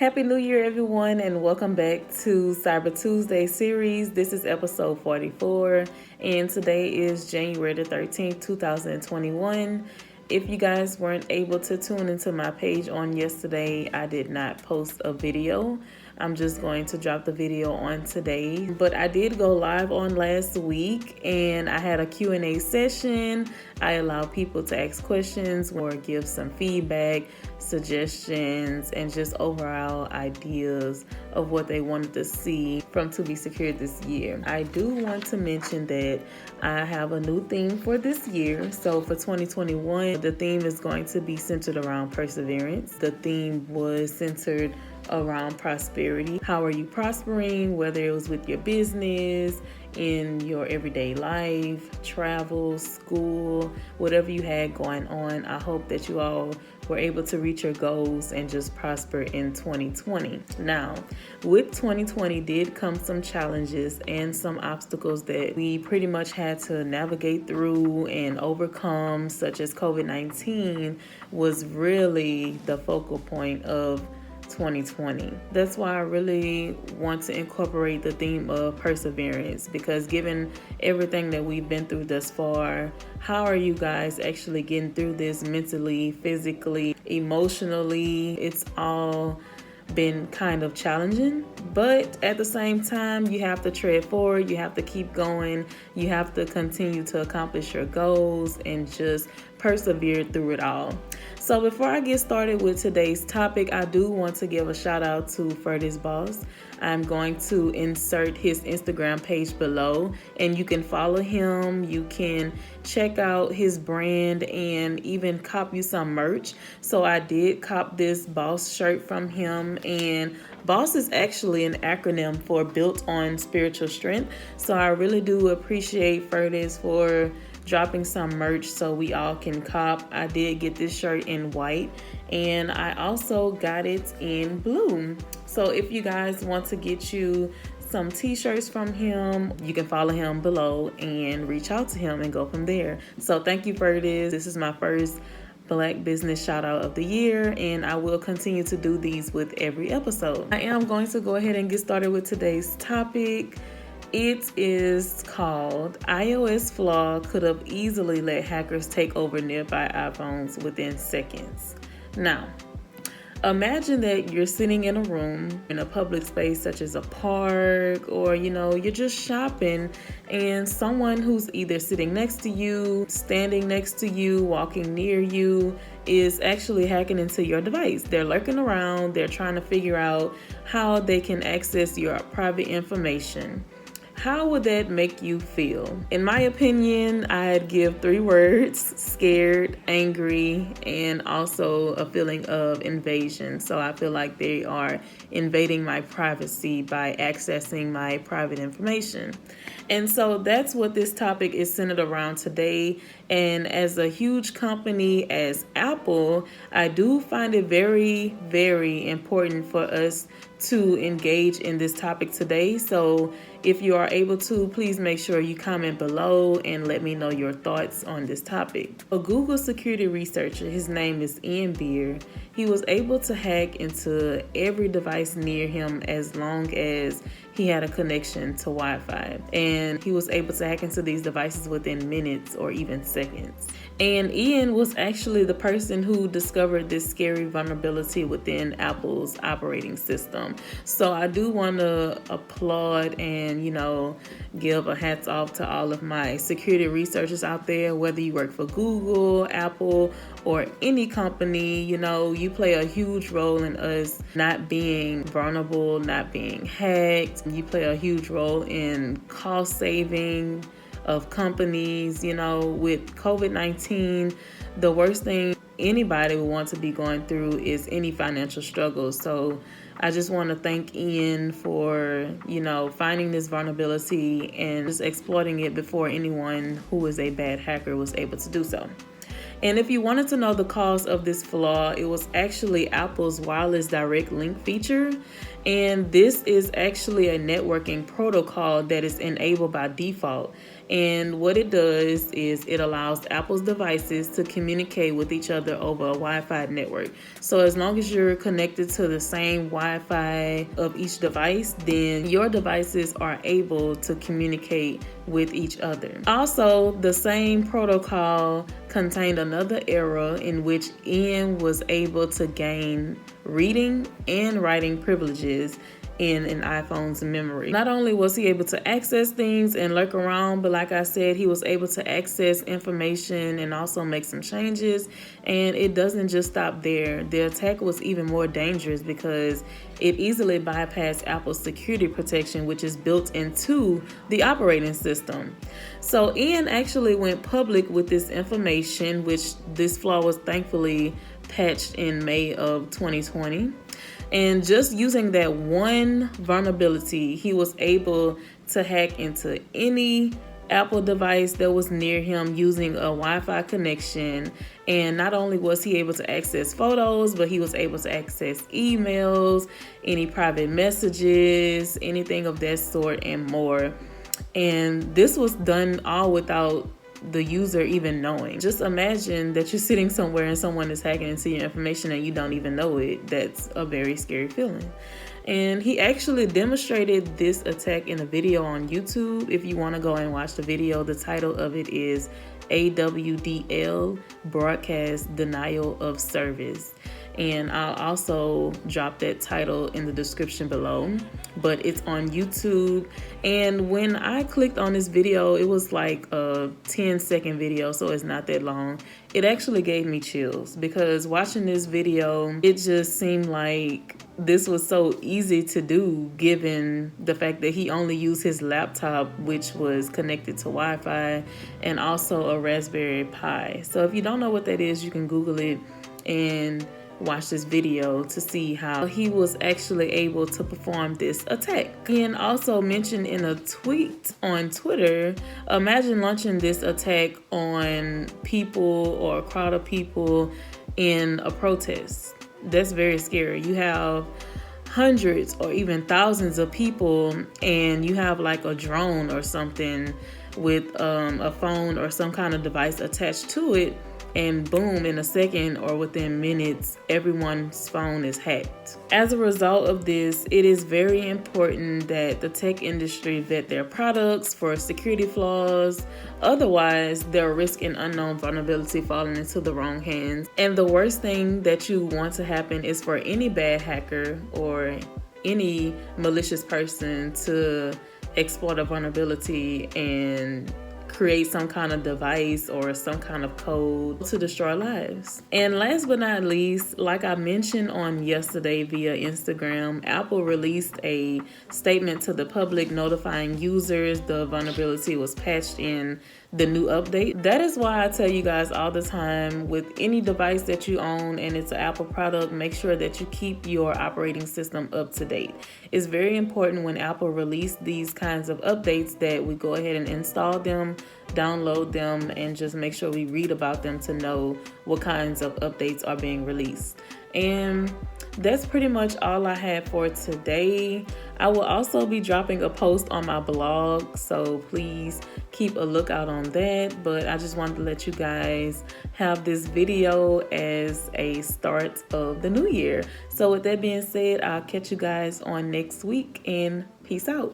Happy New Year, everyone, and welcome back to Cyber Tuesday series. This is episode 44, and today is January the 13th, 2021. If you guys weren't able to tune into my page on yesterday, I did not post a video. I'm just going to drop the video on today. But I did go live on last week and I had a Q&A session. I allowed people to ask questions or give some feedback, suggestions, and just overall ideas of what they wanted to see from To Be Secure this year. I do want to mention that I have a new theme for this year. So for 2021, the theme is going to be centered around perseverance. The theme was centered around prosperity. How are you prospering, whether it was with your business, in your everyday life, travel, school, whatever you had going on. I hope that you all were able to reach your goals and just prosper in 2020. Now, with 2020 did come some challenges and some obstacles that we pretty much had to navigate through and overcome, such as COVID-19 was really the focal point of 2020. That's why I really want to incorporate the theme of perseverance, because given everything that we've been through thus far, how are you guys actually getting through this mentally, physically, emotionally? It's all been kind of challenging, but at the same time, you have to tread forward, you have to keep going, you have to continue to accomplish your goals and just persevere through it all. So before I get started with today's topic, I do want to give a shout out to Furtis Boss. I'm going to insert his Instagram page below and you can follow him. You can check out his brand and even cop you some merch. So I did cop this Boss shirt from him, and Boss is actually an acronym for Built on Spiritual Strength. So I really do appreciate Furtis for dropping some merch so we all can cop. I did get this shirt in white and I also got it in blue. So if you guys want to get you some t-shirts from him, you can follow him below and reach out to him and go from there. So thank you, Furtis. This is my first Black business shout out of the year, and I will continue to do these with every episode. I am going to go ahead and get started with today's topic. It is called iOS Flaw Could Have Easily Let Hackers Take Over Nearby iPhones Within Seconds. Now, imagine that you're sitting in a room in a public space such as a park, or you're just shopping, and someone who's either sitting next to you, standing next to you, walking near you is actually hacking into your device. They're lurking around, they're trying to figure out how they can access your private information. How would that make you feel? In my opinion, I'd give 3 words: scared, angry, and also a feeling of invasion. So I feel like they are invading my privacy by accessing my private information. And so that's what this topic is centered around today. And as a huge company as Apple, I do find it very, very important for us to engage in this topic today. So if you are able to, please make sure you comment below and let me know your thoughts on this topic. A Google security researcher, his name is Ian Beer, he was able to hack into every device near him as long as he had a connection to Wi-Fi. And he was able to hack into these devices within minutes or even seconds. And Ian was actually the person who discovered this scary vulnerability within Apple's operating system. So I do want to applaud and, give a hats off to all of my security researchers out there, whether you work for Google, Apple, or any company. You play a huge role in us not being vulnerable, not being hacked. You play a huge role in cost saving of companies. With COVID-19, the worst thing anybody would want to be going through is any financial struggles. So I just want to thank Ian for, finding this vulnerability and just exploiting it before anyone who is a bad hacker was able to do so. And if you wanted to know the cause of this flaw, it was actually Apple's wireless direct link feature. And this is actually a networking protocol that is enabled by default. And what it does is it allows Apple's devices to communicate with each other over a Wi-Fi network. So as long as you're connected to the same Wi-Fi of each device, then your devices are able to communicate with each other. Also, the same protocol contained another era in which Ian was able to gain reading and writing privileges in an iPhone's memory. Not only was he able to access things and lurk around, but like I said, he was able to access information and also make some changes. And it doesn't just stop there. The attack was even more dangerous because it easily bypassed Apple's security protection, which is built into the operating system. So Ian actually went public with this information, which this flaw was thankfully patched in May of 2020. And just using that one vulnerability, he was able to hack into any Apple device that was near him using a Wi-Fi connection. And not only was he able to access photos, but he was able to access emails, any private messages, anything of that sort and more. And this was done all without the user even knowing. Just imagine that you're sitting somewhere and someone is hacking into your information and you don't even know it. That's a very scary feeling. And he actually demonstrated this attack in a video on YouTube. If you want to go and watch the video, the title of it is AWDL Broadcast Denial of Service. And I'll also drop that title in the description below, but it's on YouTube. And when I clicked on this video, it was like a 10-second video, so it's not that long. It actually gave me chills because watching this video, it just seemed like this was so easy to do given the fact that he only used his laptop, which was connected to Wi-Fi, and also a Raspberry Pi. So if you don't know what that is, you can Google it and watch this video to see how he was actually able to perform this attack. Ian also mentioned in a tweet on Twitter, imagine launching this attack on people or a crowd of people in a protest. That's very scary. You have hundreds or even thousands of people and you have like a drone or something with a phone or some kind of device attached to it, and boom, in a second or within minutes, everyone's phone is hacked. As a result of this, it is very important that the tech industry vet their products for security flaws. Otherwise, they'll risk an unknown vulnerability falling into the wrong hands. And the worst thing that you want to happen is for any bad hacker or any malicious person to exploit a vulnerability and create some kind of device or some kind of code to destroy lives. And last but not least, like I mentioned on yesterday via Instagram, Apple released a statement to the public notifying users the vulnerability was patched in the new update. That is why I tell you guys all the time, with any device that you own and it's an Apple product, make sure that you keep your operating system up to date. It's very important when Apple release these kinds of updates that we go ahead and install them, download them, and just make sure we read about them to know what kinds of updates are being released. And that's pretty much all I had for today. I will also be dropping a post on my blog, so please keep a lookout on that. But I just wanted to let you guys have this video as a start of the new year. So with that being said, I'll catch you guys on next week, and peace out.